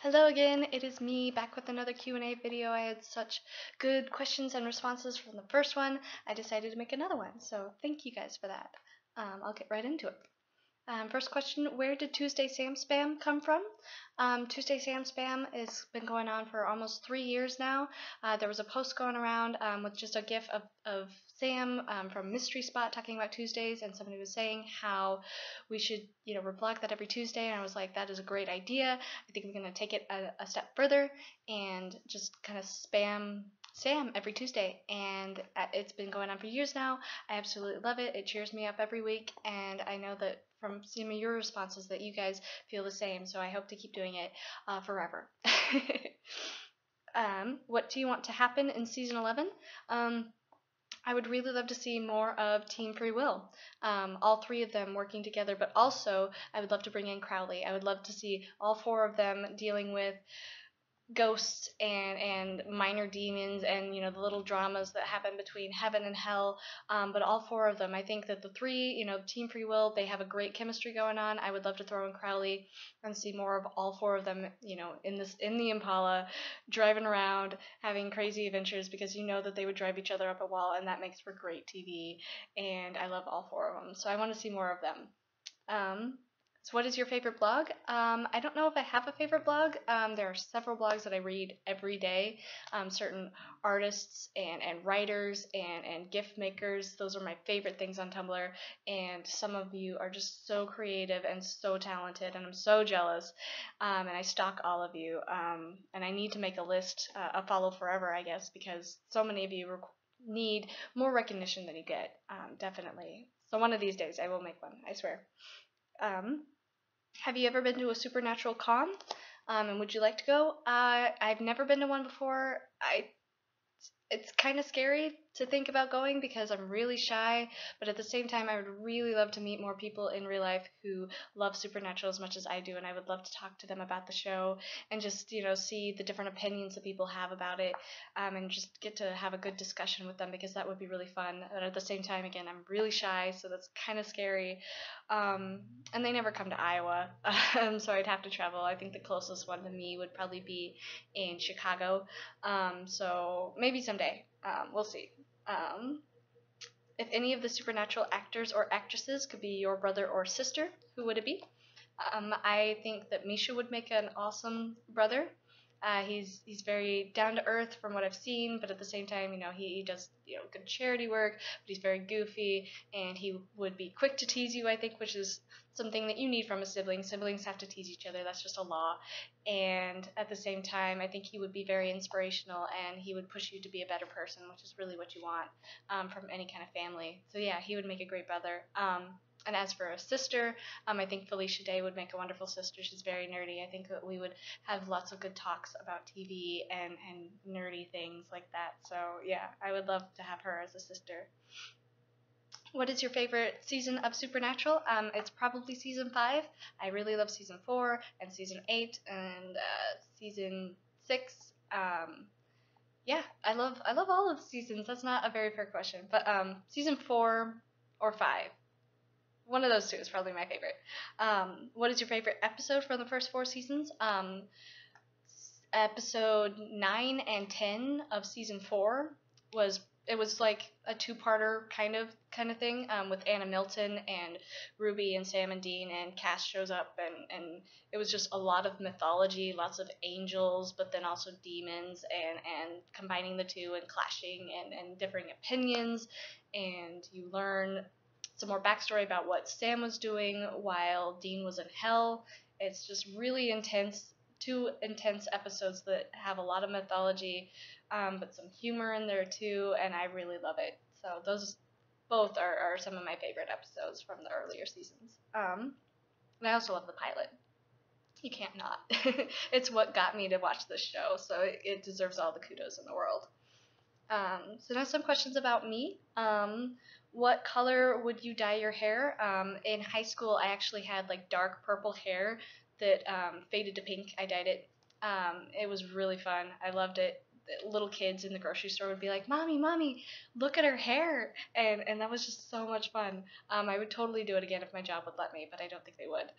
Hello again, it is me back with another Q&A video. I had such good questions and responses from the first one, I decided to make another one, so thank you guys for that. I'll get right into it. First question, where did Tuesday Sam Spam come from? Tuesday Sam Spam has been going on for almost 3 years now. There was a post going around with just a gif of Sam from Mystery Spot talking about Tuesdays, and somebody was saying how we should, reblog that every Tuesday, and I was like, that is a great idea. I think we're going to take it a step further and just kind of spam Sam every Tuesday, and it's been going on for years now. I absolutely love it. It cheers me up every week, and I know that from some of your responses that you guys feel the same, so I hope to keep doing it forever. What do you want to happen in season 11? I would really love to see more of Team Free Will, all three of them working together, but also I would love to bring in Crowley. I would love to see all four of them dealing with ghosts and minor demons and the little dramas that happen between heaven and hell, but all four of them, I think that the three, Team Free Will, they have a great chemistry going on. I would love to throw in Crowley and see more of all four of them, in the Impala, driving around having crazy adventures, because that they would drive each other up a wall, and that makes for great TV, and I love all four of them, so I want to see more of them. So what is your favorite blog? I don't know if I have a favorite blog. There are several blogs that I read every day. Certain artists and writers and gift makers, those are my favorite things on Tumblr. And some of you are just so creative and so talented, and I'm so jealous. And I stalk all of you. And I need to make a list, a follow forever, I guess, because so many of you need more recognition than you get, definitely. So one of these days I will make one, I swear. Have you ever been to a supernatural con? And would you like to go? I've never been to one before. It's kind of scary to think about going because I'm really shy, but at the same time I would really love to meet more people in real life who love Supernatural as much as I do, and I would love to talk to them about the show and just see the different opinions that people have about it, and just get to have a good discussion with them, because that would be really fun. But at the same time, again, I'm really shy, so that's kind of scary, and they never come to Iowa, so I'd have to travel. I think the closest one to me would probably be in Chicago, so maybe someday. We'll see. If any of the supernatural actors or actresses could be your brother or sister, who would it be? I think that Misha would make an awesome brother. He's very down to earth from what I've seen, but at the same time, he does good charity work, but he's very goofy, and he would be quick to tease you, I think, which is something that you need from a sibling. Siblings have to tease each other, that's just a law. And at the same time, I think he would be very inspirational, and he would push you to be a better person, which is really what you want from any kind of family. So yeah, he would make a great brother. And as for a sister, I think Felicia Day would make a wonderful sister. She's very nerdy. I think that we would have lots of good talks about TV and nerdy things like that. So yeah, I would love to have her as a sister. What is your favorite season of Supernatural? It's probably season 5. I really love season 4 and season 8 and season 6. Yeah, I love all of the seasons. That's not a very fair question, but season 4 or 5. One of those two is probably my favorite. What is your favorite episode from the first 4 seasons? Episode 9 and 10 of season 4 was like a 2-parter kind of thing, with Anna Milton and Ruby and Sam and Dean, and Cass shows up, and it was just a lot of mythology, lots of angels, but then also demons, and combining the two and clashing and differing opinions, and you learn some more backstory about what Sam was doing while Dean was in hell. It's just really intense, 2 intense episodes that have a lot of mythology, but some humor in there too, and I really love it. So those both are some of my favorite episodes from the earlier seasons. And I also love the pilot. You can't not. It's what got me to watch this show, so it deserves all the kudos in the world. So now some questions about me. What color would you dye your hair? In high school, I actually had like dark purple hair that faded to pink. I dyed it. It was really fun. I loved it. Little kids in the grocery store would be like, Mommy, look at her hair. And that was just so much fun. I would totally do it again if my job would let me, but I don't think they would.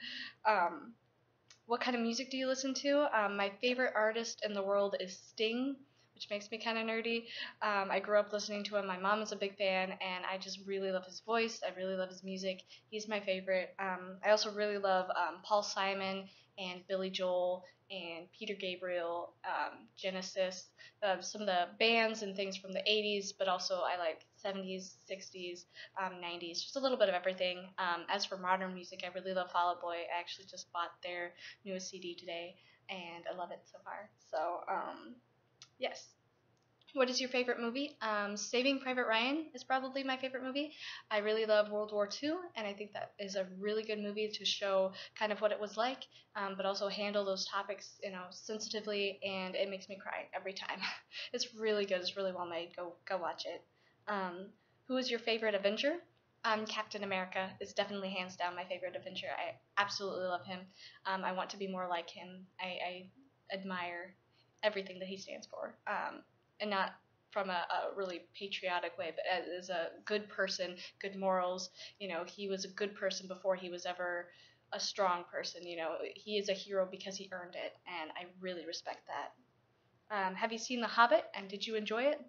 What kind of music do you listen to? My favorite artist in the world is Sting, which makes me kind of nerdy. I grew up listening to him. My mom is a big fan, and I just really love his voice. I really love his music. He's my favorite. I also really love Paul Simon and Billy Joel and Peter Gabriel, Genesis, some of the bands and things from the 80s, but also I like 70s, 60s, 90s, just a little bit of everything. As for modern music, I really love Fall Out Boy. I actually just bought their newest CD today, and I love it so far. So, yes. What is your favorite movie? Saving Private Ryan is probably my favorite movie. I really love World War II, and I think that is a really good movie to show kind of what it was like, but also handle those topics, sensitively, and it makes me cry every time. It's really good. It's really well made. Go watch it. Um, who is your favorite Avenger? Captain America is definitely hands down my favorite Avenger. I absolutely love him. I want to be more like him. I admire everything that he stands for. And not from a really patriotic way, but as a good person, good morals. He was a good person before he was ever a strong person. He is a hero because he earned it, and I really respect that. Have you seen The Hobbit, and did you enjoy it?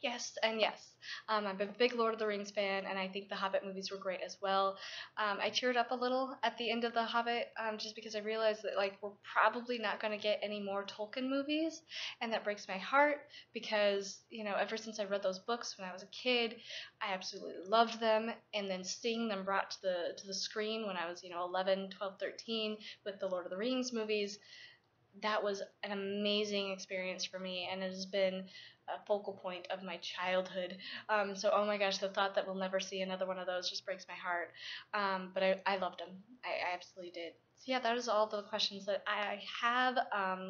Yes, and yes. I'm a big Lord of the Rings fan, and I think the Hobbit movies were great as well. I teared up a little at the end of the Hobbit, just because I realized that we're probably not going to get any more Tolkien movies, and that breaks my heart because ever since I read those books when I was a kid, I absolutely loved them, and then seeing them brought to the screen when I was 11, 12, 13 with the Lord of the Rings movies, that was an amazing experience for me, and it has been a focal point of my childhood. So, oh my gosh, the thought that we'll never see another one of those just breaks my heart. But I loved them. I absolutely did. So, yeah, that is all the questions that I have.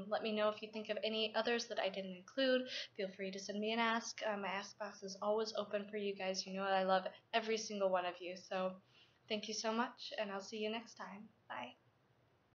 Let me know if you think of any others that I didn't include. Feel free to send me an ask. My ask box is always open for you guys. You know I love every single one of you. So, thank you so much, and I'll see you next time. Bye.